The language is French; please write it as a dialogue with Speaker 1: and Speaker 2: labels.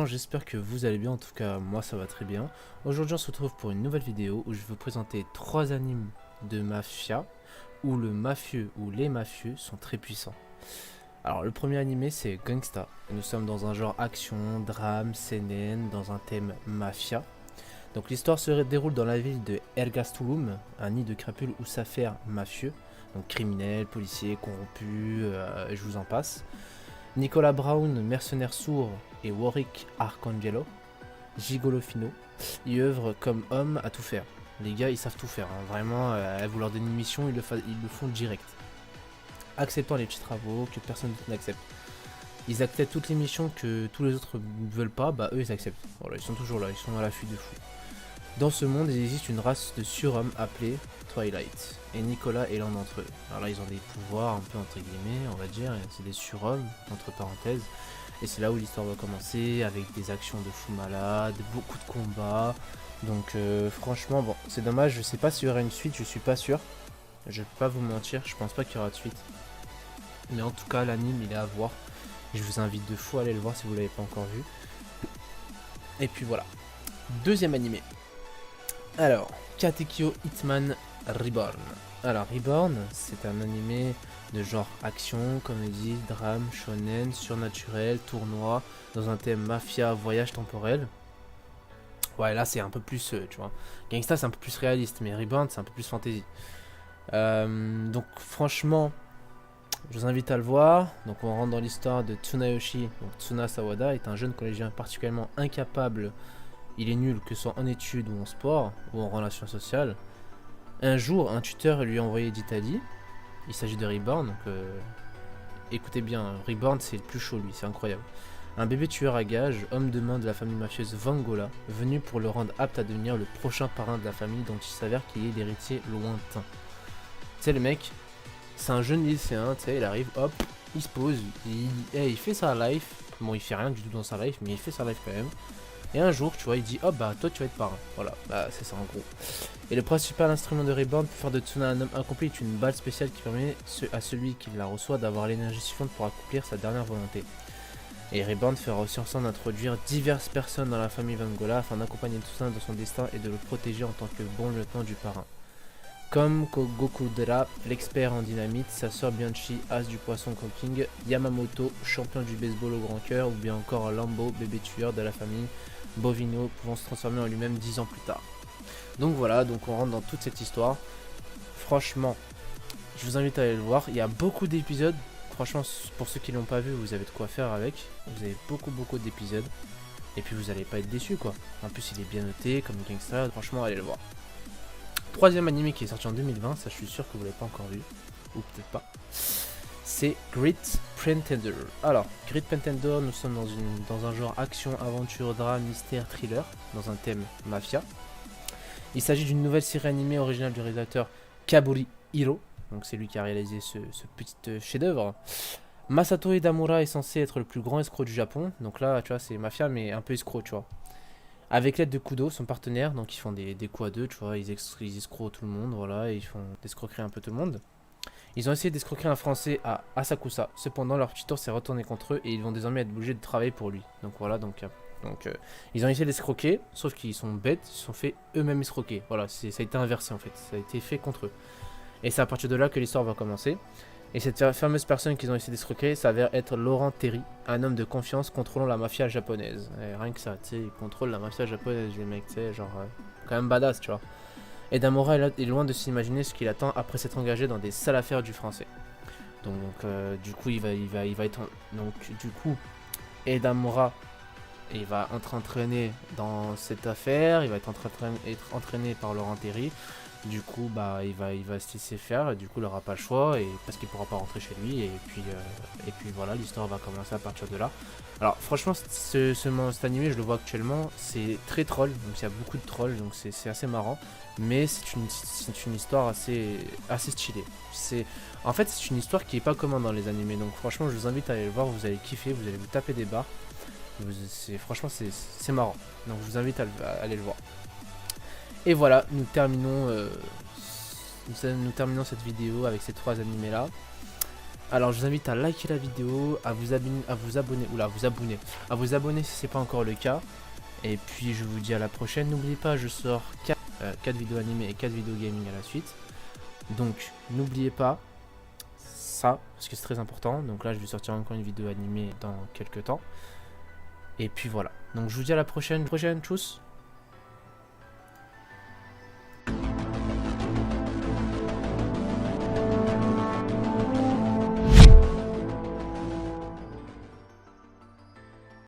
Speaker 1: gens, j'espère que vous allez bien, en tout cas moi ça va très bien. Aujourd'hui on se retrouve pour une nouvelle vidéo où je vais vous présenter 3 animes de mafia où le mafieux ou les mafieux sont très puissants. Alors le premier animé c'est Gangsta, nous sommes dans un genre action, drame, seinen, dans un thème mafia. Donc l'histoire se déroule dans la ville de Ergastulum, un nid de crapules où s'affairent mafieux, donc criminels, policiers, corrompus, je vous en passe. Nicolas Brown, mercenaire sourd, et Warwick Arcangelo, gigolo finot, ils œuvrent comme hommes à tout faire. Les gars, ils savent tout faire, hein. Vraiment, vous leur donnez une mission, ils le font direct. Acceptant les petits travaux que personne n'accepte. Ils acceptent toutes les missions que tous les autres ne veulent pas, bah eux ils acceptent. Voilà, ils sont toujours là, ils sont à l'affût de fou. Dans ce monde, il existe une race de surhommes appelée Twilight, et Nicolas est l'un d'entre eux. Alors là, ils ont des pouvoirs un peu entre guillemets, on va dire, c'est des surhommes, entre parenthèses. Et c'est là où l'histoire va commencer, avec des actions de fou malade, beaucoup de combats. Donc franchement, bon, c'est dommage, je sais pas s'il y aura une suite, je suis pas sûr. Je vais pas vous mentir, je pense pas qu'il y aura de suite. Mais en tout cas, l'anime, il est à voir. Et je vous invite de fou à aller le voir si vous l'avez pas encore vu. Et puis voilà. Deuxième animé. Alors, Katekyo Hitman Reborn. Alors, Reborn, c'est un animé de genre action, comédie, drame, shonen, surnaturel, tournoi, dans un thème mafia, voyage temporel. Ouais, là c'est un peu plus, tu vois. Gangsta c'est un peu plus réaliste, mais Reborn c'est un peu plus fantasy. Donc franchement, je vous invite à le voir. Donc on rentre dans l'histoire de Tsunayoshi. Donc Tsuna Sawada est un jeune collégien particulièrement incapable. Il est nul, que ce soit en études ou en sport, ou en relations sociales. Un jour, un tuteur lui a envoyé d'Italie. Il s'agit de Reborn, donc écoutez bien, Reborn c'est le plus chaud lui, c'est incroyable. Un bébé tueur à gages, homme de main de la famille mafieuse Vangola, venu pour le rendre apte à devenir le prochain parrain de la famille dont il s'avère qu'il est l'héritier lointain. Tu sais le mec, c'est un jeune lycéen, tu sais, il arrive, hop, il se pose, il fait sa life. Bon, il fait rien du tout dans sa life, mais il fait sa life quand même. Et un jour, tu vois, il dit, hop, bah toi tu vas être parrain. Voilà, bah c'est ça en gros. Et le principal instrument de Reborn pour faire de Tsuna un homme accompli est une balle spéciale qui permet à celui qui la reçoit d'avoir l'énergie suffisante pour accomplir sa dernière volonté. Et Reborn fera aussi en sorte d'introduire diverses personnes dans la famille Vangola afin d'accompagner Tsuna dans son destin et de le protéger en tant que bon lieutenant du parrain. Comme Gokudera, l'expert en dynamite, sa sœur Bianchi, as du poisson King, Yamamoto, champion du baseball au grand cœur, ou bien encore Lambo, bébé tueur de la famille Bovino, pouvant se transformer en lui-même 10 ans plus tard. Donc voilà, donc on rentre dans toute cette histoire. Franchement, je vous invite à aller le voir. Il y a beaucoup d'épisodes. Franchement, pour ceux qui l'ont pas vu, vous avez de quoi faire avec. Vous avez beaucoup d'épisodes. Et puis vous allez pas être déçus quoi. En plus, il est bien noté comme Gangsta. Franchement, allez le voir. Troisième animé qui est sorti en 2020, ça je suis sûr que vous l'avez pas encore vu. Ou peut-être pas. C'est Great Pretender. Alors, Great Pretender, nous sommes dans un genre action, aventure, drame, mystère, thriller, dans un thème mafia. Il s'agit d'une nouvelle série animée originale du réalisateur Kaburi Hiro. Donc c'est lui qui a réalisé ce petit chef-d'œuvre. Masato Edamura est censé être le plus grand escroc du Japon. Donc là, tu vois, c'est mafia, mais un peu escroc, tu vois. Avec l'aide de Kudo, son partenaire, donc ils font des coups à deux, tu vois, ils escroquent tout le monde, voilà, ils font d'escroquerie un peu tout le monde. Ils ont essayé d'escroquer un Français à Asakusa, cependant leur petit tour s'est retourné contre eux et ils vont désormais être obligés de travailler pour lui. Donc voilà, ils ont essayé d'escroquer, sauf qu'ils sont bêtes, ils se sont fait eux-mêmes escroquer. Voilà, ça a été inversé en fait, ça a été fait contre eux. Et c'est à partir de là que l'histoire va commencer. Et cette fameuse personne qu'ils ont essayé d'escroquer s'avère être Laurent Terry, un homme de confiance contrôlant la mafia japonaise. Et rien que ça, tu sais, il contrôle la mafia japonaise, les mecs, tu sais, genre, quand même badass, tu vois. Et Damora est loin de s'imaginer ce qu'il attend après s'être engagé dans des sales affaires du français. Donc, du coup, il va être... Donc, du coup, Edamura, il va être entraîné dans cette affaire, il va être entraîné par Laurent Terry. Du coup, bah, il va se laisser faire, et du coup, il n'aura pas le choix, et parce qu'il pourra pas rentrer chez lui, et puis voilà, l'histoire va commencer à partir de là. Alors, franchement, cet animé, je le vois actuellement, c'est très troll, donc il y a beaucoup de trolls, donc c'est assez marrant, mais c'est une histoire assez stylée. En fait, c'est une histoire qui est pas commune dans les animés, donc franchement, je vous invite à aller le voir, vous allez kiffer, vous allez vous taper des barres. Franchement, c'est marrant, donc je vous invite à aller le voir. Et voilà, nous terminons cette vidéo avec ces 3 animés là. Alors je vous invite à liker la vidéo, à vous abonner si c'est pas encore le cas. Et puis je vous dis à la prochaine. N'oubliez pas, je sors 4 vidéos animées et 4 vidéos gaming à la suite. Donc n'oubliez pas ça, parce que c'est très important. Donc là je vais sortir encore une vidéo animée dans quelques temps. Et puis voilà. Donc je vous dis à la prochaine. Tchuss.